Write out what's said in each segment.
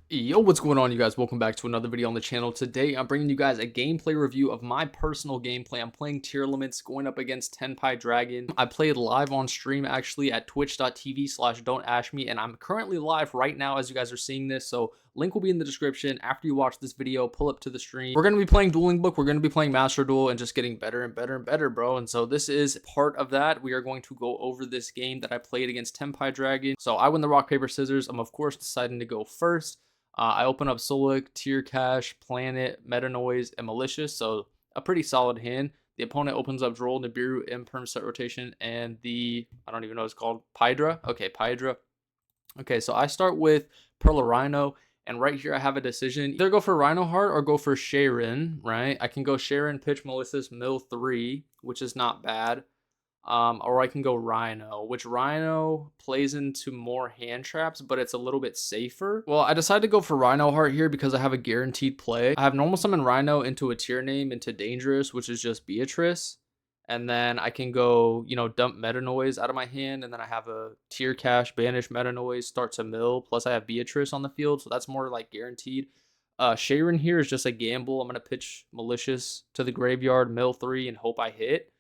Yo, what's going on, you guys? Welcome back to another video on the channel. Today, I'm bringing you guys a gameplay review of my personal gameplay. I'm playing tier limits going up against Tenpai Dragon. I played live on stream actually at twitch.tv/don'tashme, and I'm currently live right now as you guys are seeing this. So link will be in the description. After you watch this video, pull up to the stream. We're going to be playing Dueling Book. We're going to be playing Master Duel and just getting better and better and better, bro. And so this is part of that. We are going to go over this game that I played against Tenpai Dragon. So I win the rock, paper, scissors. I'm of course deciding to go first. I open up Solik, Tier Cash, Planet, Meta Noise, and Malicious, so a pretty solid hand. The opponent opens up Droll, Nibiru, Imperm, Set Rotation, and I don't even know what it's called, Pydra. Okay, Pydra. Okay, so I start with Pearl Rhino, and right here I have a decision. Either go for Rhino Heart or go for Sharon, right? I can go Sharon, pitch Malicious, mill 3, which is not bad. Or I can go Rhino, which Rhino plays into more hand traps, but it's a little bit safer. Well, I decided to go for Rhino Heart here because I have a guaranteed play. I have normal summon Rhino into a tier name into Dangerous, which is just Beatrice. And then I can go, dump Meta Noise out of my hand. And then I have a tier cash, banish Meta Noise, start to mill. Plus I have Beatrice on the field. So that's more like guaranteed. Sharon here is just a gamble. I'm going to pitch Malicious to the graveyard, mill 3, and hope I hit.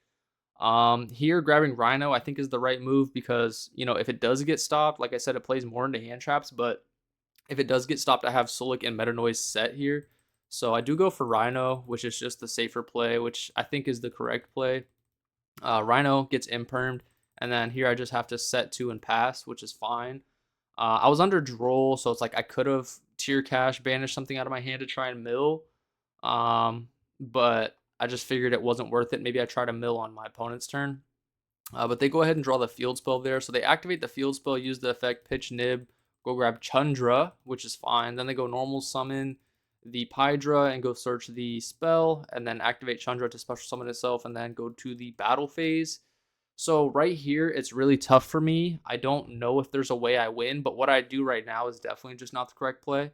Here grabbing Rhino I think is the right move because, if it does get stopped, like I said, it plays more into hand traps, but if it does get stopped, I have Solik and Meta Noise set here. So I do go for Rhino, which is just the safer play, which I think is the correct play. Rhino gets impermed, and then here I just have to set 2 and pass, which is fine. I was under Droll, so it's like I could have tier cash banished something out of my hand to try and mill. But I just figured it wasn't worth it. Maybe I try to mill on my opponent's turn. But they go ahead and draw the field spell there. So they activate the field spell, use the effect pitch nib, go grab Chandra, which is fine. Then they go normal summon the Pydra and go search the spell, and then activate Chandra to special summon itself, and then go to the battle phase. So right here, it's really tough for me. I don't know if there's a way I win, but what I do right now is definitely just not the correct play.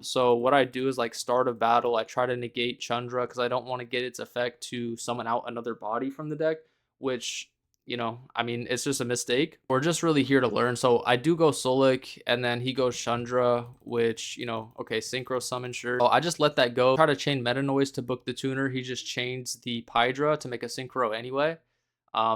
So what I do is like start a battle, I try to negate Chandra because I don't want to get its effect to summon out another body from the deck, which, I mean, it's just a mistake. We're just really here to learn. So I do go Solik, and then he goes Chandra, which, okay, synchro summon, sure. So I just let that go. Try to chain Meta Noise to book the tuner. He just chains the Pydra to make a synchro anyway.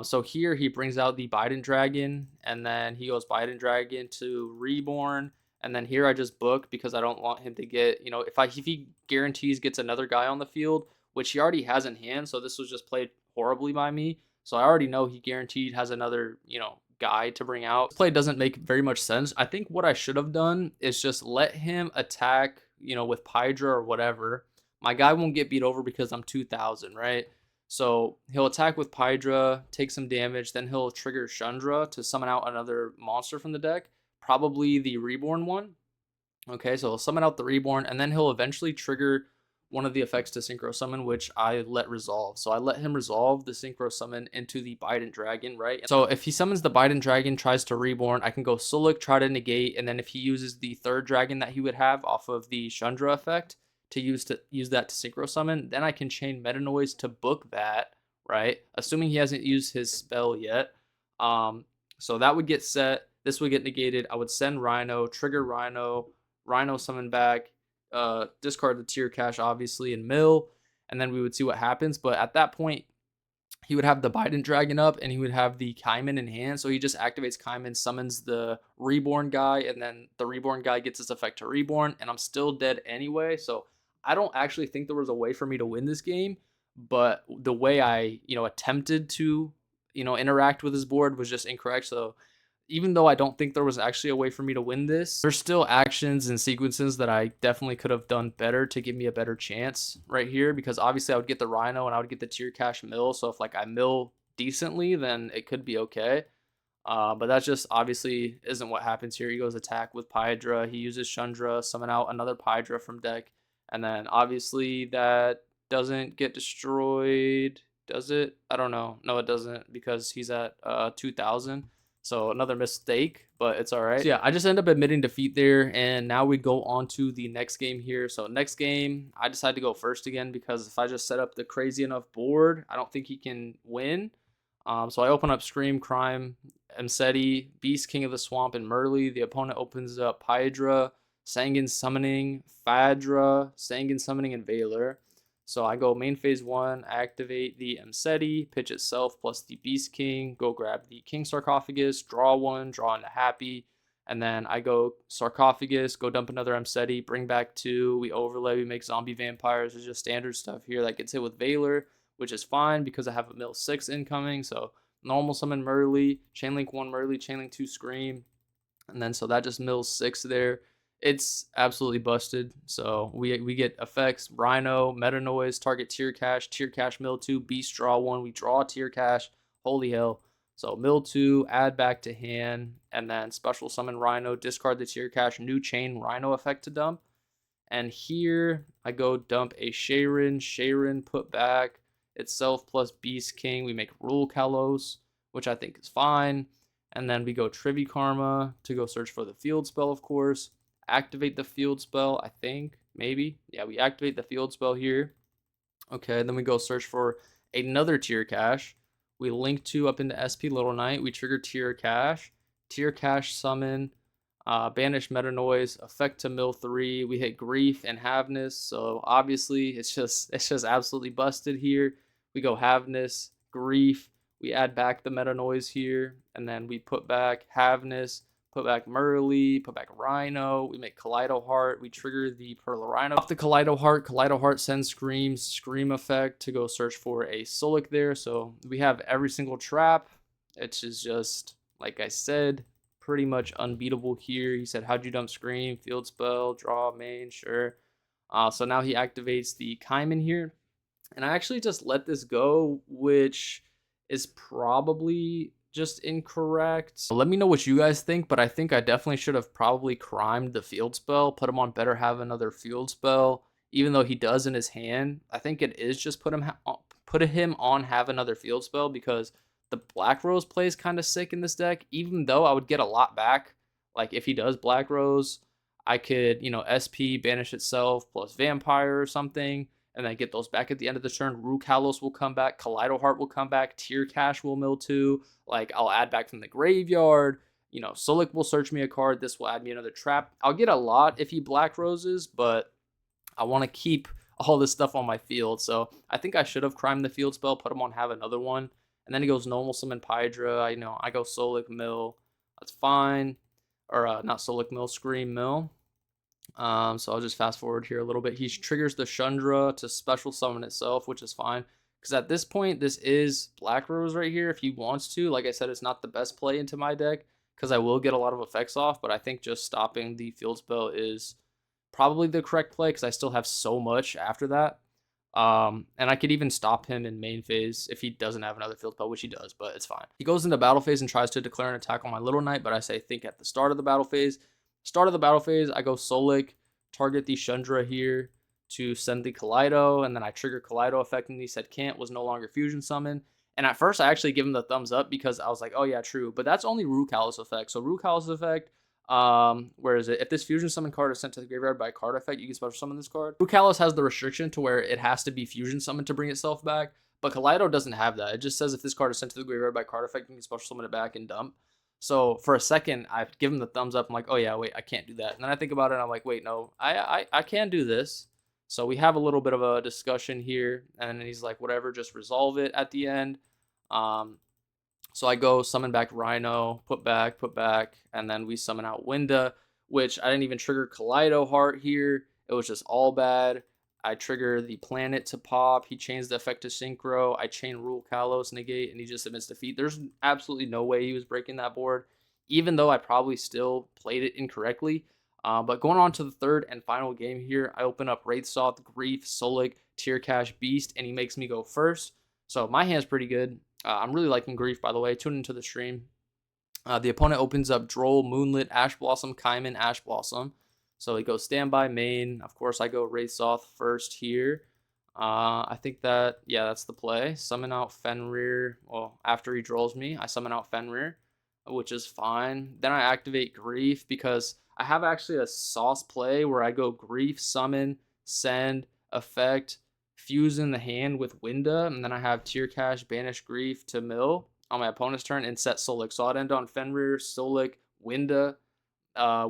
So here he brings out the Biden Dragon, and then he goes Biden Dragon to Reborn. And then here I just book because I don't want him to get, if he guarantees gets another guy on the field, which he already has in hand. So this was just played horribly by me. So I already know he guaranteed has another, guy to bring out. This play doesn't make very much sense. I think what I should have done is just let him attack, with Pydra or whatever. My guy won't get beat over because I'm 2000, right? So he'll attack with Pydra, take some damage, then he'll trigger Chandra to summon out another monster from the deck, probably the Reborn one. Okay, so he'll summon out the Reborn, and then he'll eventually trigger one of the effects to Synchro Summon, which I let resolve. So I let him resolve the Synchro Summon into the Biden Dragon, right? So if he summons the Biden Dragon, tries to Reborn, I can go Solik, try to negate, and then if he uses the third dragon that he would have off of the Chandra effect to use that to Synchro Summon, then I can chain Meta Noise to book that, right? Assuming he hasn't used his spell yet. So that would get set. This would get negated. I would send Rhino, trigger Rhino, Rhino summon back, discard the tier cash, obviously, and mill, and then we would see what happens. But at that point, he would have the Biden Dragon up, and he would have the Kaiman in hand. So he just activates Kaiman, summons the Reborn guy, and then the Reborn guy gets his effect to Reborn, and I'm still dead anyway. So I don't actually think there was a way for me to win this game, but the way I, attempted to, interact with his board was just incorrect. So even though I don't think there was actually a way for me to win this, there's still actions and sequences that I definitely could have done better to give me a better chance right here, because obviously I would get the Rhino and I would get the tier cash mill. So if like I mill decently, then it could be okay. But that just obviously isn't what happens here. He goes attack with Pydra. He uses Chandra, summon out another Pydra from deck. And then obviously that doesn't get destroyed. Does it? I don't know. No, it doesn't, because he's at 2000. So another mistake, but it's all right. So yeah, I just end up admitting defeat there, and now we go on to the next game here. So next game, I decide to go first again because if I just set up the crazy enough board, I don't think he can win. So I open up Scream, Crime, Mseti, Beast, King of the Swamp, and Merly. The opponent opens up Hydra, Sanguine Summoning, Fadra, Sanguine Summoning, and Valor. So I go main phase 1, activate the Mseti, pitch itself plus the Beast King, go grab the King Sarcophagus, draw 1, draw into Happy, and then I go Sarcophagus, go dump another Mseti, bring back 2, we overlay, we make zombie vampires. There's just standard stuff here that gets hit with Valor, which is fine because I have a mill 6 incoming. So normal summon Merly, Chainlink 1 Merly, Chainlink 2 Scream, and then so that just mills 6 there. It's absolutely busted. So we get effects: Rhino, Meta Noise, target Tier Cash mill 2, Beast draw 1, we draw Tier Cash. Holy hell. So mill 2, add back to hand, and then special summon Rhino, discard the Tier Cash, new chain Rhino effect to dump. And here I go dump a Sharon put back itself plus Beast King. We make Rule Kalos, which I think is fine. And then we go Trivi Karma to go search for the field spell, of course. Activate the field spell, I think, maybe. Yeah, we activate the field spell here. Okay, then we go search for another Tier Cash. We link 2 up into SP Little Knight. We trigger Tier Cash summon, banish Meta Noise, effect to mill 3. We hit Grief and Haveness, so obviously it's just absolutely busted here. We go Haveness, Grief, we add back the Meta Noise here, and then we put back Haveness, put back Merly, put back Rhino, we make Kaleido Heart, we trigger the Pearl Rhino. Off the Kaleido Heart sends Scream effect to go search for a Solik there, so we have every single trap. It's just, like I said, pretty much unbeatable here. He said, how'd you dump Scream? Field spell, draw, main, sure. So now he activates the Kaiman here. And I actually just let this go, which is probably just incorrect. Let me know what you guys think, but I think I definitely should have probably crimed the field spell, put him on better have another field spell, even though he does in his hand. I think it is just put him on have another field spell because the Black Rose plays kind of sick in this deck, even though I would get a lot back. Like if he does Black Rose, I could, SP banish itself plus Vampire or something, and then get those back at the end of the turn. Rue Kalos will come back, Kaleido Heart will come back, Tier Cash will mill 2. Like I'll add back from the graveyard. Solik will search me a card. This will add me another trap. I'll get a lot if he Black Roses, but I want to keep all this stuff on my field. So I think I should have crimed the field spell, put him on have another one. And then he goes normal summon Pydra. I go Solik mill. That's fine. Or not Solik mill, Scream mill. So I'll just fast forward here a little bit. He triggers the Shundra to special summon itself, which is fine. Because at this point, this is Black Rose right here if he wants to. Like I said, it's not the best play into my deck because I will get a lot of effects off. But I think just stopping the field spell is probably the correct play because I still have so much after that. And I could even stop him in main phase if he doesn't have another field spell, which he does, but it's fine. He goes into battle phase and tries to declare an attack on my Little Knight, but I say think at the start of the battle phase. Start of the battle phase, I go Solik, target the Shundra here to send the Kaleido, and then I trigger Kaleido effect, and he said can't, was no longer fusion summon. And at first, I actually give him the thumbs up because I was like, oh yeah, true. But that's only Rue Kalos effect. So Rue Kalos effect, where is it? If this fusion summon card is sent to the graveyard by a card effect, you can special summon this card. Rue Kalos has the restriction to where it has to be fusion summoned to bring itself back, but Kaleido doesn't have that. It just says if this card is sent to the graveyard by card effect, you can special summon it back and dump. So for a second, I give him the thumbs up. I'm like, oh yeah, wait, I can't do that. And then I think about it, and I'm like, wait, no, I can do this. So we have a little bit of a discussion here, and he's like, whatever, just resolve it at the end. So I go summon back Rhino, put back, and then we summon out Winda, which I didn't even trigger Kaleido Heart here. It was just all bad. I trigger the planet to pop. He chains the effect to Synchro. I chain Rule Kalos negate, and he just admits defeat. There's absolutely no way he was breaking that board, even though I probably still played it incorrectly. But going on to the third and final game here, I open up Wraithsoth, Grief, Solik, Tier Cash, Beast, and he makes me go first. So my hand's pretty good. I'm really liking Grief, by the way. Tune into the stream. The opponent opens up Droll, Moonlit, Ash Blossom, Kaiman, Ash Blossom. So he goes standby main. Of course, I go Wraithsoth first here. I think that, yeah, that's the play. Summon out Fenrir. Well, after he draws me, I summon out Fenrir, which is fine. Then I activate Grief because I have actually a sauce play where I go Grief, summon, send, effect, fuse in the hand with Winda, and then I have Tier Cash, banish Grief to mill on my opponent's turn and set Solik. So I'd end on Fenrir, Solik, Winda,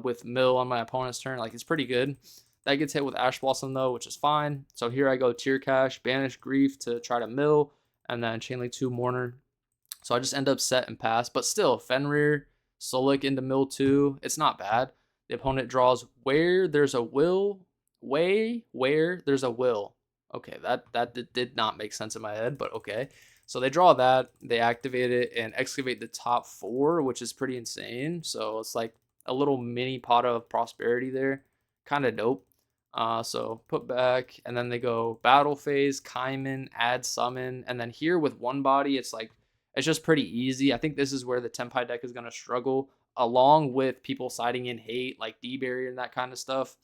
with mill on my opponent's turn. Like, it's pretty good. That gets hit with Ash Blossom though, which is fine. So here I go Tear Cash, Banish Grief to try to mill, and then Chainlink 2 Mourner. So I just end up set and pass. But still, Fenrir, Solik into mill 2. It's not bad. The opponent draws Where There's a Will. Where There's a Will. Okay, that did not make sense in my head, but okay. So they draw that, they activate it, and excavate the top 4, which is pretty insane. So it's like a little mini pot of prosperity there. Kind of dope. So put back, and then they go battle phase, Kaiman, add summon, and then here with one body, it's like it's just pretty easy. I think this is where the Tenpai deck is gonna struggle, along with people siding in hate like D barrier and that kind of stuff.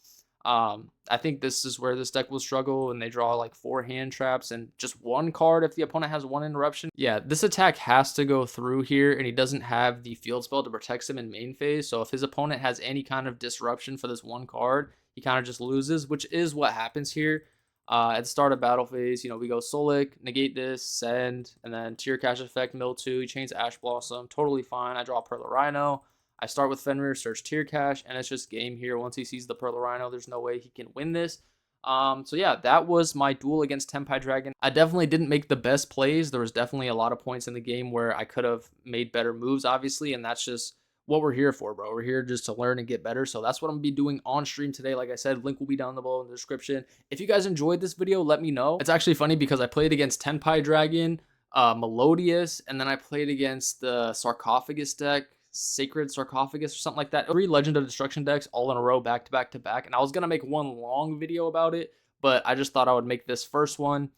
I think this is where this deck will struggle, and they draw like 4 hand traps and just one card if the opponent has 1 interruption. Yeah, this attack has to go through here, and he doesn't have the field spell to protect him in main phase. So if his opponent has any kind of disruption for this one card, he kind of just loses, which is what happens here. At the start of battle phase, we go Solik, negate this, send, and then Tear Cash effect, mill 2, he chains Ash Blossom, totally fine. I draw Pearl Rhino. I start with Fenrir, search Tear Cash, and it's just game here. Once he sees the Pearl Rhino, there's no way he can win this. So yeah, that was my duel against Tenpai Dragon. I definitely didn't make the best plays. There was definitely a lot of points in the game where I could have made better moves, obviously, and that's just what we're here for, bro. We're here just to learn and get better. So that's what I'm gonna be doing on stream today. Like I said, link will be down below in the description. If you guys enjoyed this video, let me know. It's actually funny because I played against Tenpai Dragon, Melodious, and then I played against the Sarcophagus deck, Sacred Sarcophagus or something like that. 3 Legend of Destruction decks all in a row, back to back to back. And I was gonna make one long video about it, but I just thought I would make this first one.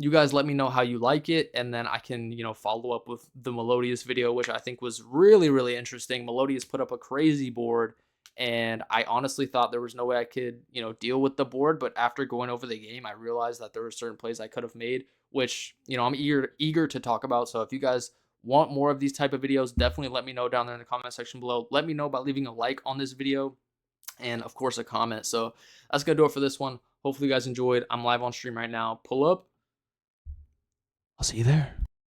You guys let me know how you like it, and then I can, follow up with the Melodious video, which I think was really, really interesting. Melodious put up a crazy board, and I honestly thought there was no way I could, deal with the board, but after going over the game, I realized that there were certain plays I could have made, which, I'm eager to talk about. So if you guys want more of these type of videos, definitely let me know down there in the comment section below. Let me know by leaving a like on this video, and of course a comment. So that's gonna do it for this one. Hopefully you guys enjoyed. I'm live on stream right now. Pull up. I'll see you there.